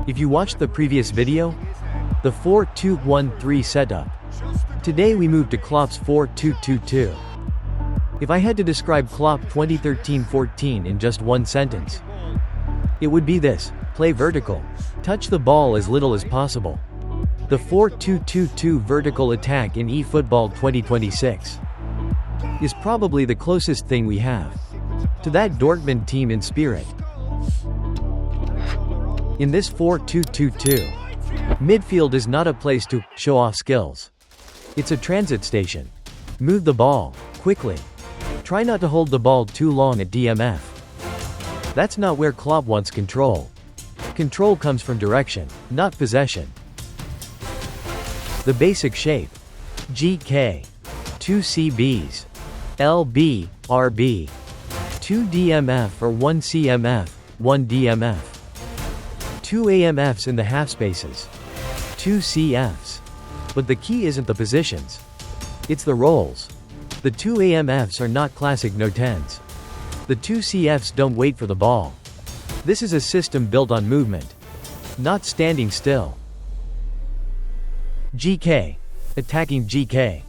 If you watched the previous video, the 4-2-1-3 setup, today we move to Klopp's 4-2-2-2. If I had to describe Klopp 2013-14 in just one sentence, it would be this: play vertical, touch the ball as little as possible. The 4-2-2-2 vertical attack in eFootball 2026 is probably the closest thing we have to that Dortmund team in spirit. In this 4-2-2-2, midfield is not a place to show off skills. It's a transit station. Move the ball quickly. Try not to hold the ball too long at DMF. That's not where Klopp wants control. Control comes from direction, not possession. The basic shape: GK, 2 CBs, LB, RB, 2 DMF or 1 CMF, 1 DMF, 2 AMFs in the half spaces, 2 CFs. But the key isn't the positions, it's the roles. The 2 AMFs are not classic no-10s. The 2 CFs don't wait for the ball. This is a system built on movement, not standing still. GK. Attacking GK.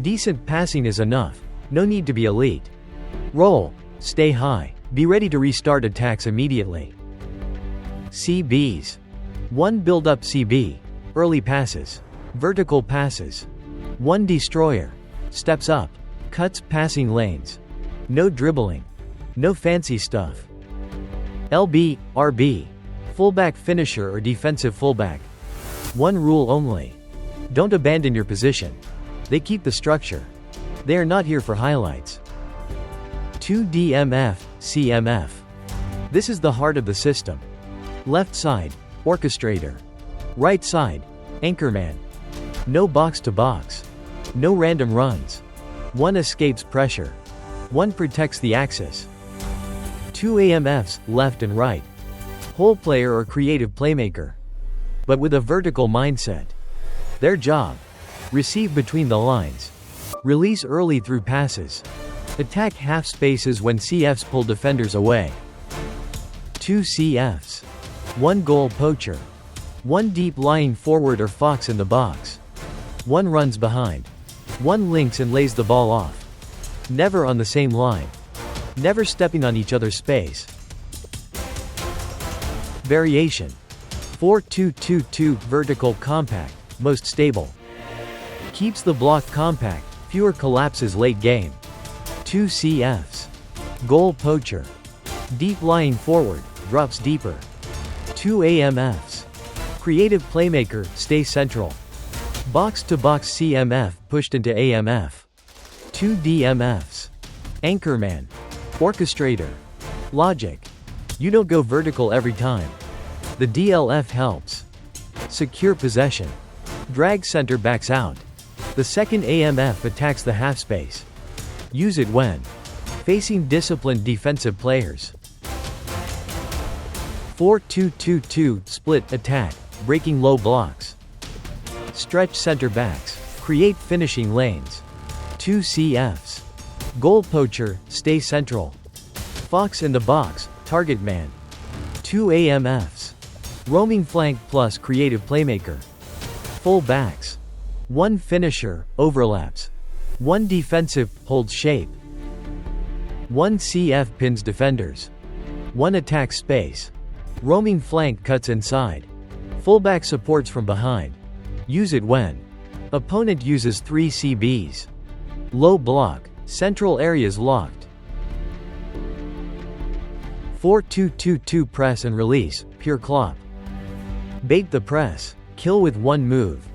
Decent passing is enough, no need to be elite. Roll, stay high, be ready to restart attacks immediately. CBs. 1 build-up CB, early passes, vertical passes. 1 destroyer, steps up, cuts passing lanes. No dribbling, no fancy stuff. LB, RB, fullback finisher or defensive fullback. 1 rule only: don't abandon your position. They keep the structure. They are not here for highlights. 2 DMF, CMF. This is the heart of the system. Left side, orchestrator. Right side, anchorman. No box to box. No random runs. 1 escapes pressure. 1 protects the axis. 2 AMFs, left and right. Hole player or creative playmaker, but with a vertical mindset. Their job: receive between the lines. Release early through passes. Attack half spaces when CFs pull defenders away. 2 CFs. 1 goal poacher. 1 deep lying forward or fox in the box. 1 runs behind. 1 links and lays the ball off. Never on the same line. Never stepping on each other's space. Variation: 4-2-2-2 vertical compact, most stable. Keeps the block compact, fewer collapses late game. 2 CFs. Goal poacher. Deep lying forward, drops deeper. 2 AMFs. Creative playmaker, stay central. Box to box CMF pushed into AMF. 2 DMFs. Anchorman. Orchestrator. Logic. You don't go vertical every time. The DLF helps. Secure possession. Drag center backs out. The second AMF attacks the half space. Use it when facing disciplined defensive players. 4-2-2-2 split attack, breaking low blocks. Stretch center backs, create finishing lanes. 2 CFs. Goal poacher, stay central. Fox in the box, target man. 2 AMFs. Roaming flank plus creative playmaker. Full backs. 1 finisher, overlaps. 1 defensive, holds shape. 1 CF pins defenders. 1 attacks space. Roaming flank cuts inside. Fullback supports from behind. Use it when opponent uses 3 CBs. Low block, central areas locked. 4-2-2-2 press and release, pure Klopp. Bait the press, kill with 1 move.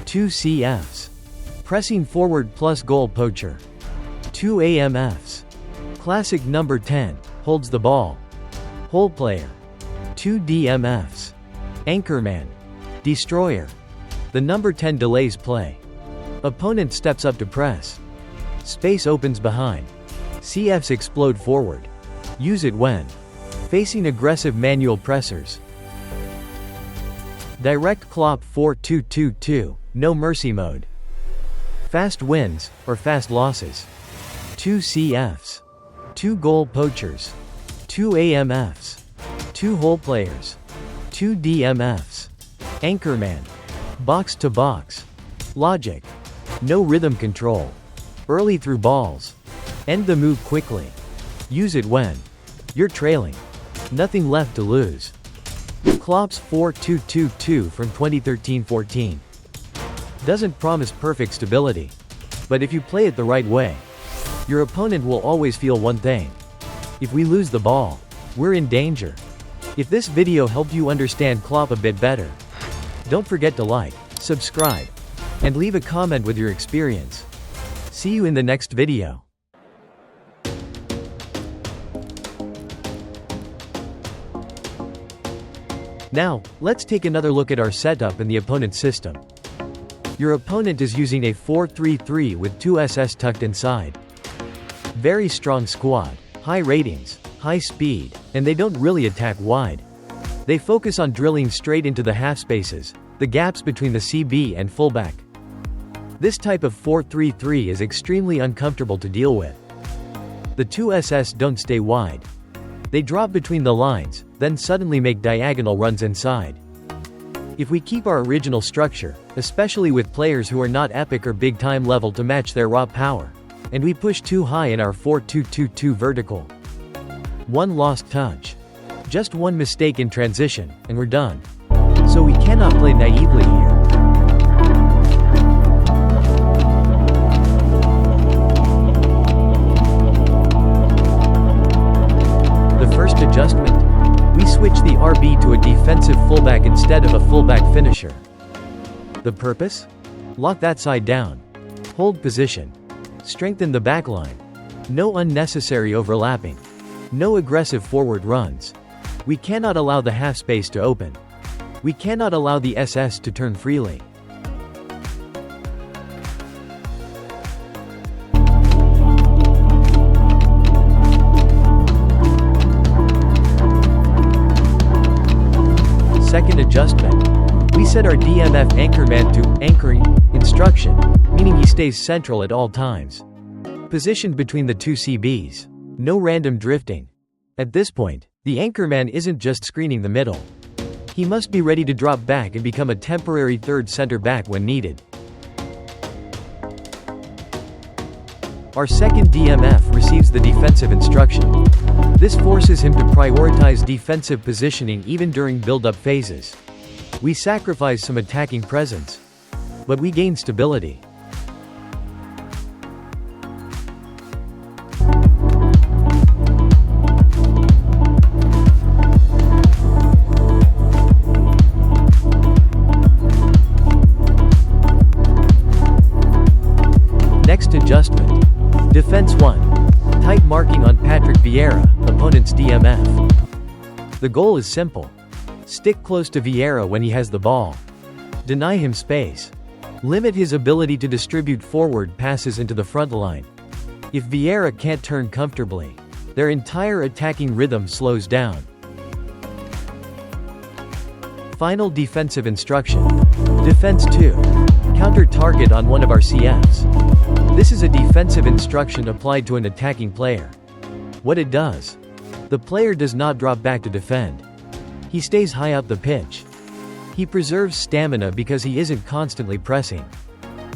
2 CFs. Pressing forward plus goal poacher. 2 AMFs. Classic number 10, holds the ball. Hole player. 2 DMFs. Anchorman. Destroyer. The number 10 delays play. Opponent steps up to press. Space opens behind. CFs explode forward. Use it when facing aggressive manual pressers. Direct Klopp 4-2-2-2, no mercy mode. Fast wins, or fast losses. 2 CFs. 2 goal poachers, 2 AMFs, 2 hole players, 2 DMFs, anchorman, box to box, logic, no rhythm control, early through balls, end the move quickly, use it when you're trailing, nothing left to lose. Klopp's 4-2-2-2 from 2013-14 doesn't promise perfect stability, but if you play it the right way, your opponent will always feel one thing: if we lose the ball, we're in danger. If this video helped you understand Klopp a bit better, don't forget to like, subscribe, and leave a comment with your experience. See you in the next video. Now, let's take another look at our setup and the opponent's system. Your opponent is using a 4-3-3 with 2 SS tucked inside. Very strong squad, high ratings, high speed, and they don't really attack wide. They focus on drilling straight into the half spaces, the gaps between the CB and fullback. This type of 4-3-3 is extremely uncomfortable to deal with. The 2 SS don't stay wide. They drop between the lines, then suddenly make diagonal runs inside. If we keep our original structure, especially with players who are not epic or big-time level to match their raw power, and we push too high in our 4-2-2-2 vertical, one lost touch, just one mistake in transition, and we're done. So we cannot play naively here. The first adjustment, we switch the RB to a defensive fullback instead of a fullback finisher. The purpose? Lock that side down. Hold position. Strengthen the backline. No unnecessary overlapping. No aggressive forward runs. We cannot allow the half space to open. We cannot allow the SS to turn freely. Second adjustment, we set our DMF anchorman to anchoring instruction, meaning he stays central at all times. Positioned between the 2 CBs. No random drifting. At this point, the anchorman isn't just screening the middle. He must be ready to drop back and become a temporary third center back when needed. Our second DMF receives the defensive instruction. This forces him to prioritize defensive positioning even during build-up phases. We sacrifice some attacking presence, but we gain stability. Next adjustment. Defense 1. Tight marking on Patrick Vieira, opponent's DMF. The goal is simple. Stick close to Vieira when he has the ball. Deny him space. Limit his ability to distribute forward passes into the front line. If Vieira can't turn comfortably, their entire attacking rhythm slows down. Final defensive instruction. Defense 2. Counter target on one of our CFs. This is a defensive instruction applied to an attacking player. What it does? The player does not drop back to defend. He stays high up the pitch. He preserves stamina because he isn't constantly pressing.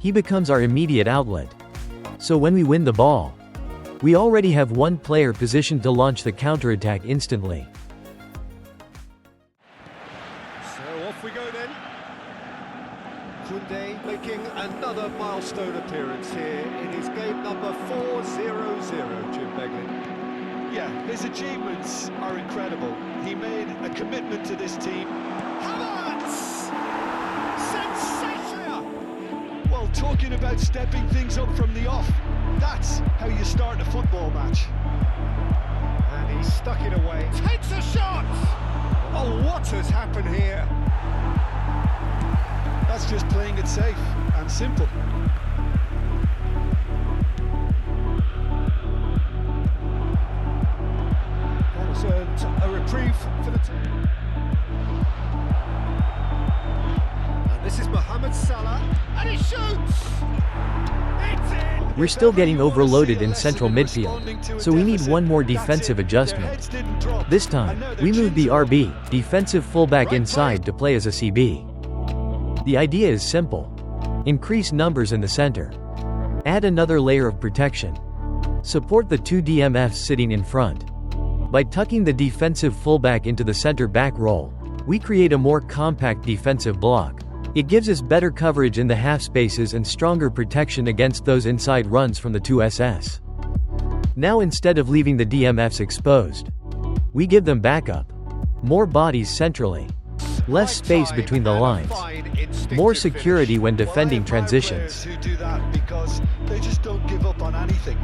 He becomes our immediate outlet. So when we win the ball, we already have one player positioned to launch the counterattack instantly. So off we go then. Jurgen making another milestone appearance here in his game number 400, Jim Beglin. Yeah, his achievements are incredible. He made a commitment to this team. Havertz! Sensational! Well, talking about stepping things up from the off, that's how you start a football match. And he stuck it away. Takes a shot! Oh, what has happened here? That's just playing it safe and simple. That was a reprieve for the team. And this is Mohamed Salah, and he shoots! It's in! We're still getting overloaded in central midfield, so we need one more defensive adjustment. This time, we move the RB, defensive fullback inside to play as a CB. The idea is simple. Increase numbers in the center. Add another layer of protection. Support the two DMFs sitting in front. By tucking the defensive fullback into the center back role, we create a more compact defensive block. It gives us better coverage in the half spaces and stronger protection against those inside runs from the two SS. Now instead of leaving the DMFs exposed, we give them backup. More bodies centrally. Less space between the lines. More security when defending transitions. Who do that because they just don't give up on anything.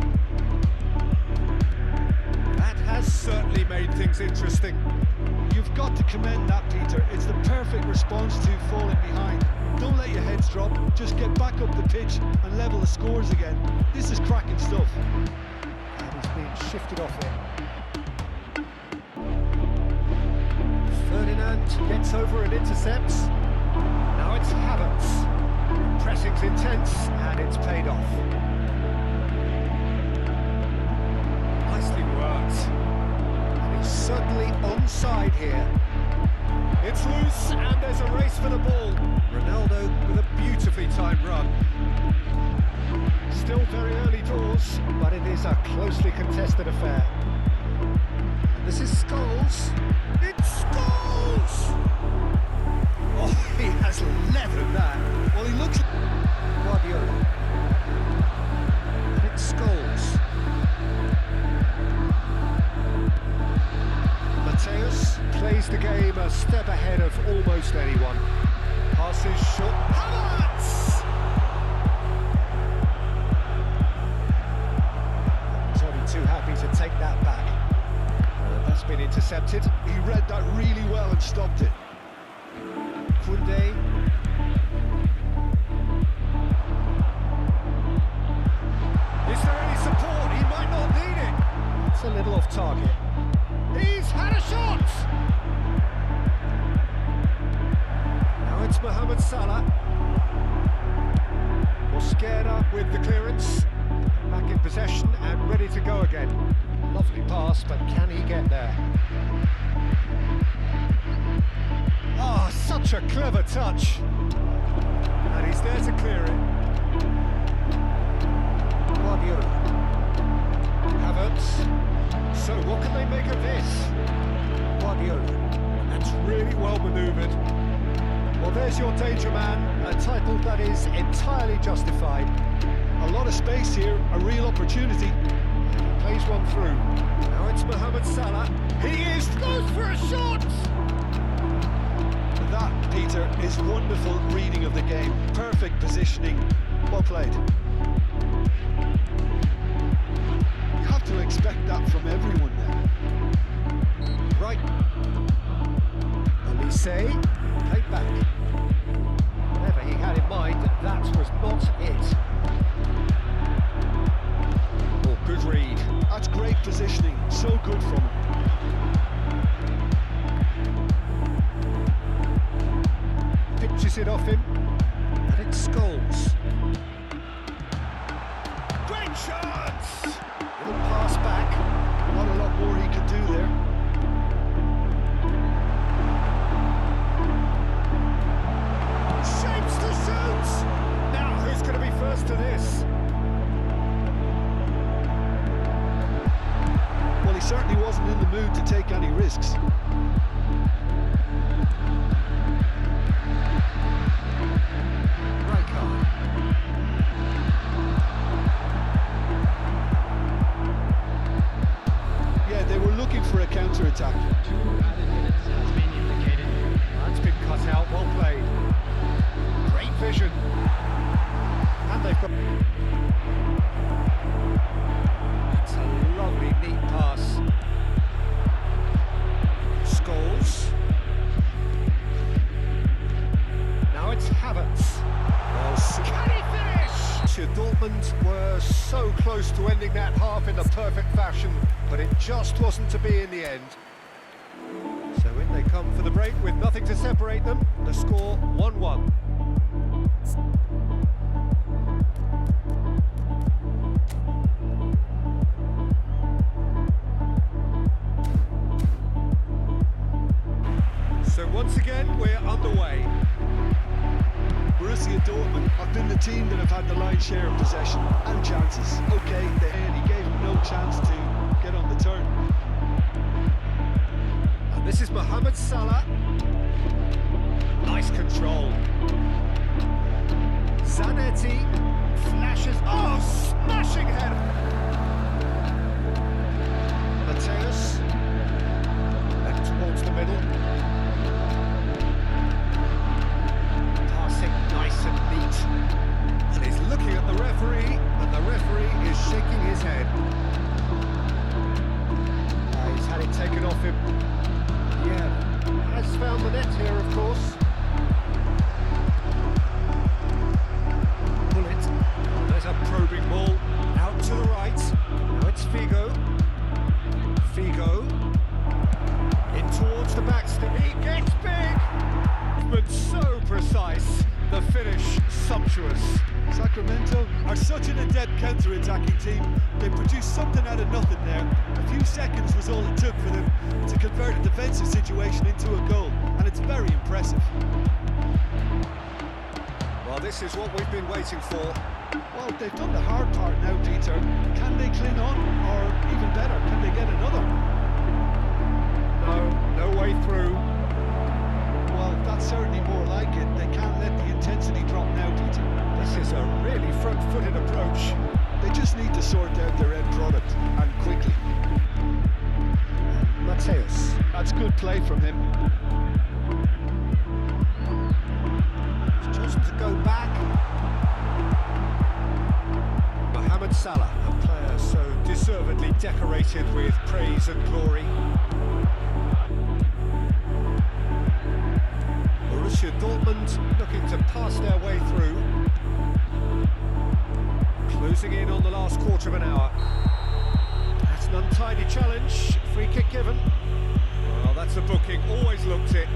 That has certainly made things interesting. You've got to commend that, Peter. It's the perfect response to falling behind. Don't let your heads drop. Just get back up the pitch and level the scores again. This is cracking stuff. And he's being shifted off here. Ferdinand gets over and intercepts. Now it's Havertz. Pressing's intense and it's paid off. Nicely worked. And he's certainly onside here. It's loose and there's a race for the ball. Ronaldo with a beautifully timed run. Still very early doors, but it is a closely contested affair. This is Scholes. It's Scholes! Oh, he has leathered that. Well, he looks... Guardiola. And it's Scholes. Mateus plays the game a step ahead of almost anyone. Passes short. Havertz! He's only too happy to take that back. That's been intercepted. He read that really well and stopped it. Koundé. Is there any support? He might not need it. It's a little off target. He's had a shot! Now it's Mohamed Salah. Mosquera with the clearance. Back in possession and ready to go again. Lovely pass, but can he get there? Ah, oh, such a clever touch. And he's there to clear it. Guardiola. Havertz. So what can they make of this? Guardiola. That's really well manoeuvred. Well, there's your danger man, a title that is entirely justified. A lot of space here, a real opportunity. Plays one through. Now it's Mohamed Salah. He is close for a shot! That, Peter, is wonderful reading of the game. Perfect positioning. Well played. You have to expect that from everyone now. Right. Elise, played back. Whatever he had in mind, that was not it. Oh, good read. That's great positioning. So good from him. Pitches it off him. And it's Scholes. Great shots! Little pass back. Not a lot more he could do there. Shapes to shoot! Now, who's going to be first to this? Well, he certainly wasn't in the mood to take any risks. Yeah, they were looking for a counter-attack. 2 added minutes has been indicated. That's been cut out, well played. Great vision. And they've got... That's a lovely, neat pass. Scholes. Now it's Havertz. Well, can he finish? Dortmund were so close to ending that half in the perfect fashion, but it just wasn't to be in the end. So in they come for the break with nothing to separate them. The score 1-1. team that have had the lion's share of possession and chances. Okay, he gave him no chance to get on the turn. And this is Mohamed Salah. Nice control. Zanetti flashes. Oh, smashing header. Mateus. Left towards the middle. Passing nice and neat. And he's looking at the referee, and the referee is shaking his head. He's had it taken off him. Yeah, has found the net here, of course. Bullet. Oh, there's a probing ball out to the right. Now it's Figo. Figo. In towards the backstep. He gets big! But so precise. The finish sumptuous. Sacramento are such an adept counter-attacking team. They produced something out of nothing there. A few seconds was all it took for them to convert a defensive situation into a goal, and it's very impressive. Well, this is what we've been waiting for. Well, they've done the hard part now, Peter. Can they cling on, or even better, can they get another? No way through. Well, that's certainly more like it. They can't let the intensity drop now, Peter. This is a really front-footed approach. They just need to sort out their end product, and quickly. Mateus. That's good play from him. He's chosen to go back. Mohamed Salah, a player so deservedly decorated with praise and glory. Borussia Dortmund looking to pass their way through. Closing in on the last quarter of an hour. That's an untidy challenge. Free kick given. Well, that's a booking. Always looked it.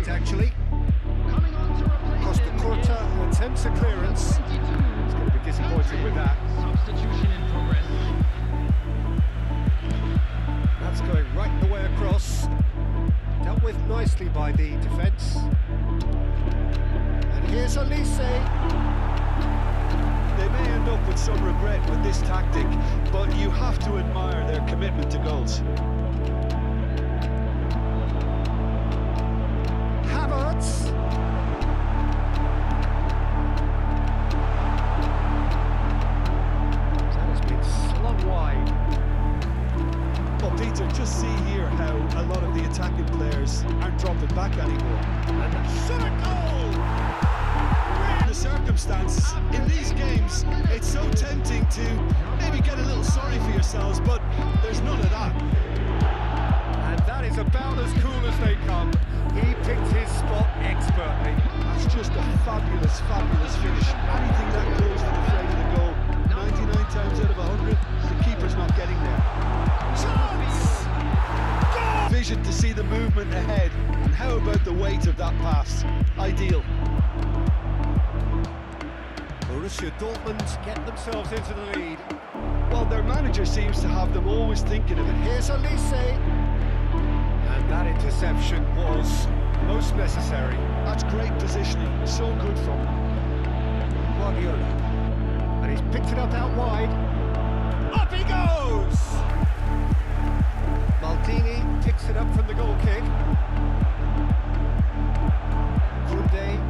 Actually, Costa Curta who attempts a clearance. He's going to be disappointed with that. Substitution in progress. That's going right the way across. Dealt with nicely by the defence. And here's Elise. They may end up with some regret with this tactic, but you have to admire their commitment to goals. That has been slung wide. Well, Peter, just see here how a lot of the attacking players aren't dropping back anymore. And a shot at goal! The circumstances in these games, it's so tempting to maybe get a little sorry for yourselves, but there's none of that. And that is about as cool as they come. He picked his spot expertly. That's just a fabulous, fabulous finish. Anything that goes for the freight of the goal, 99 times out of 100, the keeper's not getting there. Chance! Goal! Vision to see the movement ahead, and how about the weight of that pass? Ideal. Borussia Dortmund get themselves into the lead. Well, their manager seems to have them always thinking of it. Here's Elise. And that interception was most necessary. That's great positioning, so good from him. Guardiola. And he's picked it up out wide. Up he goes! Maldini picks it up from the goal kick. Kunde.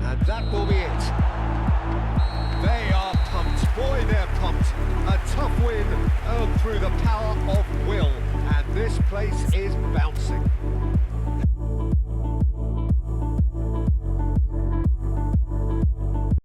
And that will be it. They are pumped. Boy, they're pumped. A tough win earned through the power of will. And this place is bouncing.